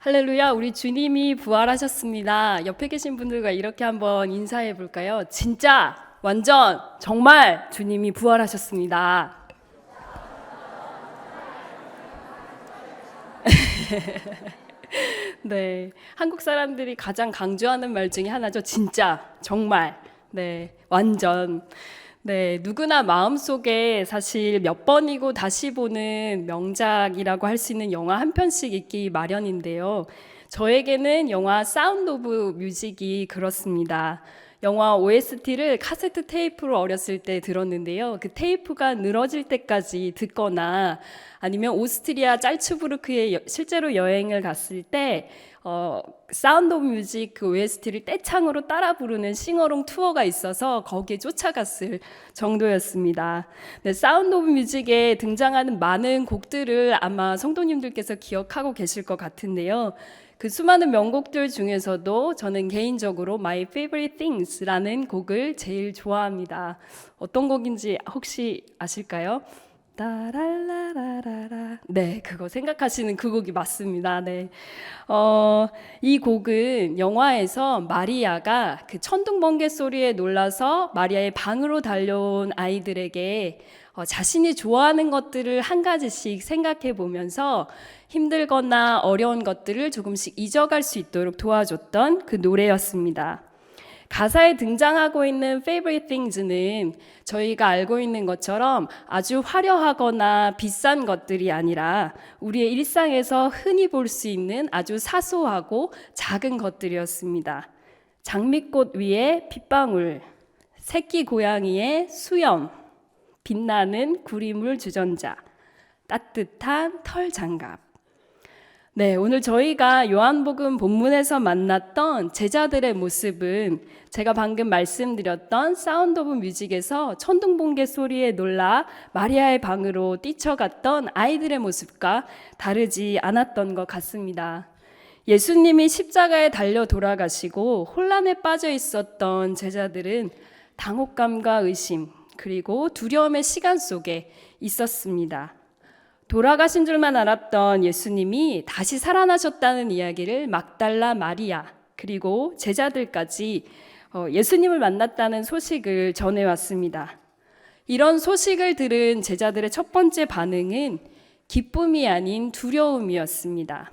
할렐루야, 우리 주님이 부활하셨습니다. 옆에 계신 분들과 이렇게 한번 인사해 볼까요? 진짜, 완전, 정말 주님이 부활하셨습니다. 네, 한국 사람들이 가장 강조하는 말 중에 하나죠. 진짜, 정말, 네, 완전. 네, 누구나 마음속에 사실 몇 번이고 다시 보는 명작이라고 할 수 있는 영화 한 편씩 있기 마련인데요. 저에게는 영화 사운드 오브 뮤직이 그렇습니다. 영화 OST를 카세트 테이프로 어렸을 때 들었는데요. 그 테이프가 늘어질 때까지 듣거나 아니면 오스트리아 짤츠부르크에 실제로 여행을 갔을 때 사운드 오브 뮤직 그 OST를 떼창으로 따라 부르는 싱어롱 투어가 있어서 거기에 쫓아갔을 정도였습니다. 네, 사운드 오브 뮤직에 등장하는 많은 곡들을 아마 성도님들께서 기억하고 계실 것 같은데요. 그 수많은 명곡들 중에서도 저는 개인적으로 My Favorite Things라는 곡을 제일 좋아합니다. 어떤 곡인지 혹시 아실까요? 따랄라라라라. 네, 그거 생각하시는 그 곡이 맞습니다. 네. 이 곡은 영화에서 마리아가 그 천둥번개 소리에 놀라서 마리아의 방으로 달려온 아이들에게 자신이 좋아하는 것들을 한 가지씩 생각해 보면서 힘들거나 어려운 것들을 조금씩 잊어갈 수 있도록 도와줬던 그 노래였습니다. 가사에 등장하고 있는 favorite things는 저희가 알고 있는 것처럼 아주 화려하거나 비싼 것들이 아니라 우리의 일상에서 흔히 볼 수 있는 아주 사소하고 작은 것들이었습니다. 장미꽃 위에 빗방울, 새끼 고양이의 수염, 빛나는 구리물 주전자, 따뜻한 털 장갑. 네, 오늘 저희가 요한복음 본문에서 만났던 제자들의 모습은 제가 방금 말씀드렸던 사운드 오브 뮤직에서 천둥번개 소리에 놀라 마리아의 방으로 뛰쳐갔던 아이들의 모습과 다르지 않았던 것 같습니다. 예수님이 십자가에 달려 돌아가시고 혼란에 빠져 있었던 제자들은 당혹감과 의심 그리고 두려움의 시간 속에 있었습니다. 돌아가신 줄만 알았던 예수님이 다시 살아나셨다는 이야기를 막달라 마리아 그리고 제자들까지 예수님을 만났다는 소식을 전해왔습니다. 이런 소식을 들은 제자들의 첫 번째 반응은 기쁨이 아닌 두려움이었습니다.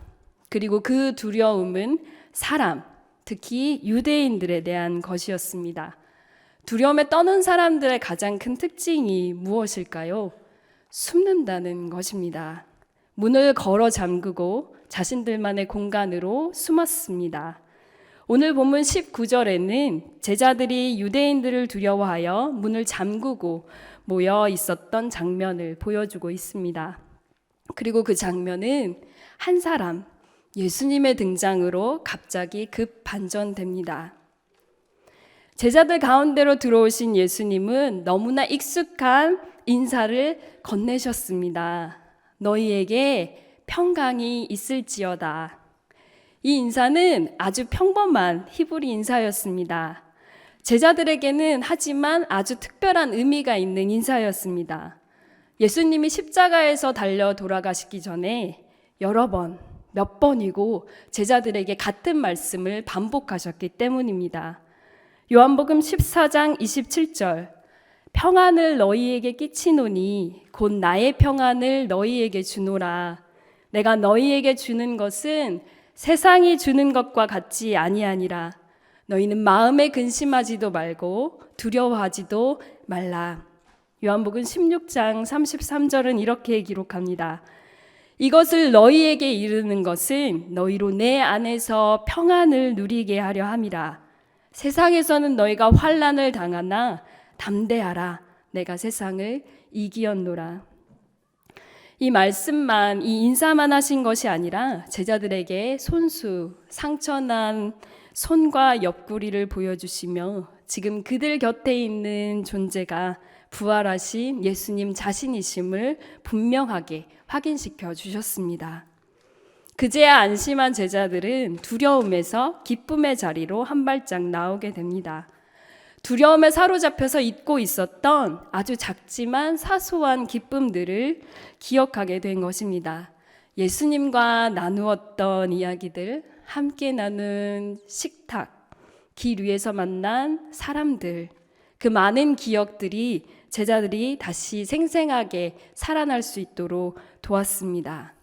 그리고 그 두려움은 사람, 특히 유대인들에 대한 것이었습니다. 두려움에 떠는 사람들의 가장 큰 특징이 무엇일까요? 숨는다는 것입니다. 문을 걸어 잠그고 자신들만의 공간으로 숨었습니다. 오늘 본문 19절에는 제자들이 유대인들을 두려워하여 문을 잠그고 모여 있었던 장면을 보여주고 있습니다. 그리고 그 장면은 한 사람, 예수님의 등장으로 갑자기 급 반전됩니다. 제자들 가운데로 들어오신 예수님은 너무나 익숙한 인사를 건네셨습니다. 너희에게 평강이 있을지어다. 이 인사는 아주 평범한 히브리 인사였습니다. 제자들에게는 하지만 아주 특별한 의미가 있는 인사였습니다. 예수님이 십자가에서 달려 돌아가시기 전에 여러 번, 몇 번이고 제자들에게 같은 말씀을 반복하셨기 때문입니다. 요한복음 14장 27절 평안을 너희에게 끼치노니 곧 나의 평안을 너희에게 주노라. 내가 너희에게 주는 것은 세상이 주는 것과 같지 아니하니라. 너희는 마음에 근심하지도 말고 두려워하지도 말라. 요한복음 16장 33절은 이렇게 기록합니다. 이것을 너희에게 이르는 것은 너희로 내 안에서 평안을 누리게 하려 함이라. 세상에서는 너희가 환난을 당하나 담대하라. 내가 세상을 이기었노라. 이 말씀만, 이 인사만 하신 것이 아니라 제자들에게 손수, 상처난 손과 옆구리를 보여주시며 지금 그들 곁에 있는 존재가 부활하신 예수님 자신이심을 분명하게 확인시켜 주셨습니다. 그제야 안심한 제자들은 두려움에서 기쁨의 자리로 한 발짝 나오게 됩니다. 두려움에 사로잡혀서 잊고 있었던 아주 작지만 사소한 기쁨들을 기억하게 된 것입니다. 예수님과 나누었던 이야기들, 함께 나눈 식탁, 길 위에서 만난 사람들, 그 많은 기억들이 제자들이 다시 생생하게 살아날 수 있도록 도왔습니다.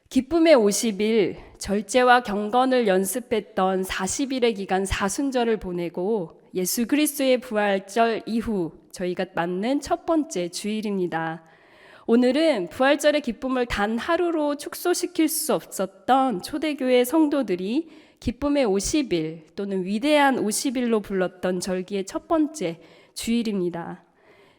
기쁨의 50일, 절제와 경건을 연습했던 40일의 기간 사순절을 보내고 예수 그리스도의 부활절 이후 저희가 맞는 첫 번째 주일입니다. 오늘은 부활절의 기쁨을 단 하루로 축소시킬 수 없었던 초대교회 성도들이 기쁨의 50일 또는 위대한 50일로 불렀던 절기의 첫 번째 주일입니다.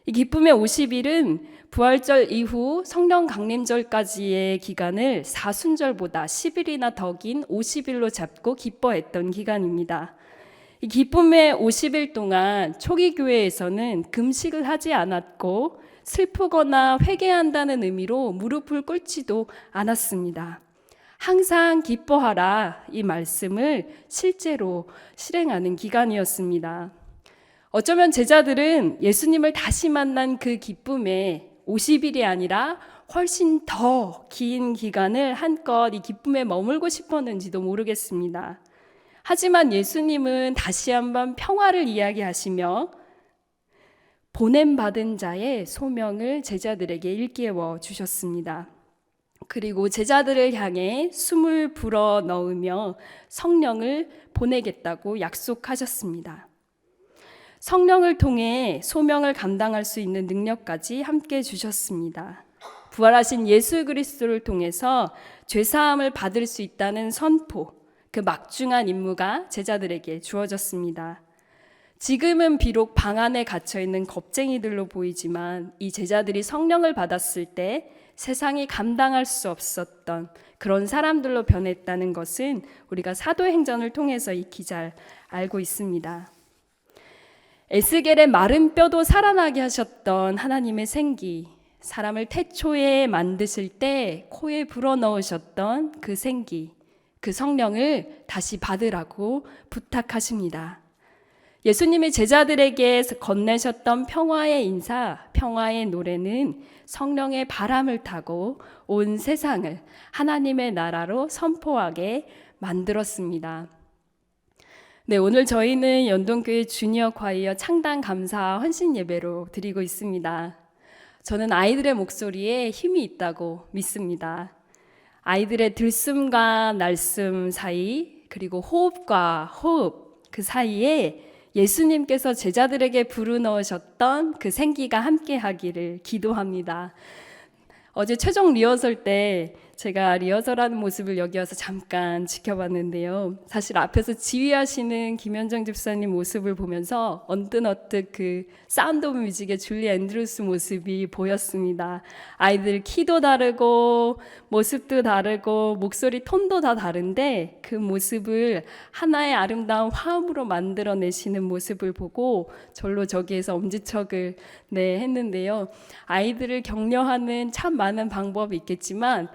이 기쁨의 50일은 부활절 이후 성령 강림절까지의 기간을 사순절보다 10일이나 더 긴 50일로 잡고 기뻐했던 기간입니다. 이 기쁨의 50일 동안 초기 교회에서는 금식을 하지 않았고 슬프거나 회개한다는 의미로 무릎을 꿇지도 않았습니다. 항상 기뻐하라, 이 말씀을 실제로 실행하는 기간이었습니다. 어쩌면 제자들은 예수님을 다시 만난 그 기쁨에 50일이 아니라 훨씬 더 긴 기간을 한껏 이 기쁨에 머물고 싶었는지도 모르겠습니다. 하지만 예수님은 다시 한번 평화를 이야기하시며 보냄받은 자의 소명을 제자들에게 일깨워 주셨습니다. 그리고 제자들을 향해 숨을 불어 넣으며 성령을 보내겠다고 약속하셨습니다. 성령을 통해 소명을 감당할 수 있는 능력까지 함께 주셨습니다. 부활하신 예수 그리스도를 통해서 죄사함을 받을 수 있다는 선포, 그 막중한 임무가 제자들에게 주어졌습니다. 지금은 비록 방 안에 갇혀있는 겁쟁이들로 보이지만 이 제자들이 성령을 받았을 때 세상이 감당할 수 없었던 그런 사람들로 변했다는 것은 우리가 사도행전을 통해서 익히 잘 알고 있습니다. 에스겔의 마른 뼈도 살아나게 하셨던 하나님의 생기, 사람을 태초에 만드실 때 코에 불어넣으셨던 그 생기, 그 성령을 다시 받으라고 부탁하십니다. 예수님이 제자들에게 건네셨던 평화의 인사, 평화의 노래는 성령의 바람을 타고 온 세상을 하나님의 나라로 선포하게 만들었습니다. 네, 오늘 저희는 연동교회 주니어 콰이어 창단 감사 헌신 예배로 드리고 있습니다. 저는 아이들의 목소리에 힘이 있다고 믿습니다. 아이들의 들숨과 날숨 사이, 그리고 호흡과 호흡 그 사이에 예수님께서 제자들에게 불어넣으셨던 그 생기가 함께 하기를 기도합니다. 어제 최종 리허설 때 제가 리허설하는 모습을 여기 와서 잠깐 지켜봤는데요. 사실 앞에서 지휘하시는 김현정 집사님 모습을 보면서 언뜻 그 사운드 오브 뮤직의 줄리 앤드루스 모습이 보였습니다. 아이들 키도 다르고 모습도 다르고 목소리 톤도 다 다른데 그 모습을 하나의 아름다운 화음으로 만들어내시는 모습을 보고 절로 저기에서 엄지척을 했는데요. 아이들을 격려하는 참 많은 방법이 있겠지만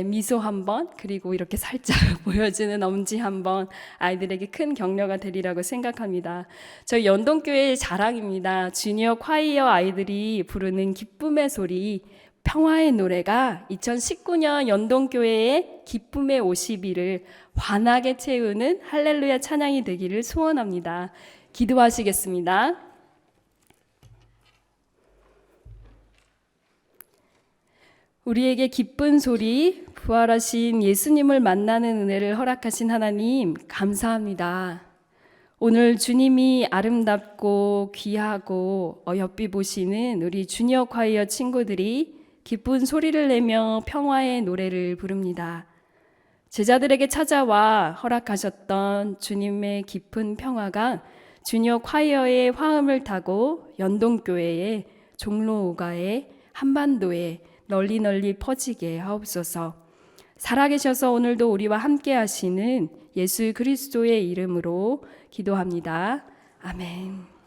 미소 한번, 그리고 이렇게 살짝 보여주는 엄지 한번 아이들에게 큰 격려가 되리라고 생각합니다. 저희 연동교회의 자랑입니다. 주니어 콰이어 아이들이 부르는 기쁨의 소리, 평화의 노래가 2019년 연동교회의 기쁨의 50일을 환하게 채우는 할렐루야 찬양이 되기를 소원합니다. 기도하시겠습니다. 우리에게 기쁜 소리, 부활하신 예수님을 만나는 은혜를 허락하신 하나님 감사합니다. 오늘 주님이 아름답고 귀하고 어여삐 보시는 우리 주니어 콰이어 친구들이 기쁜 소리를 내며 평화의 노래를 부릅니다. 제자들에게 찾아와 허락하셨던 주님의 깊은 평화가 주니어 콰이어의 화음을 타고 연동교회에, 종로오가에, 한반도에 널리 퍼지게 하옵소서. 살아계셔서 오늘도 우리와 함께 하시는 예수 그리스도의 이름으로 기도합니다. 아멘.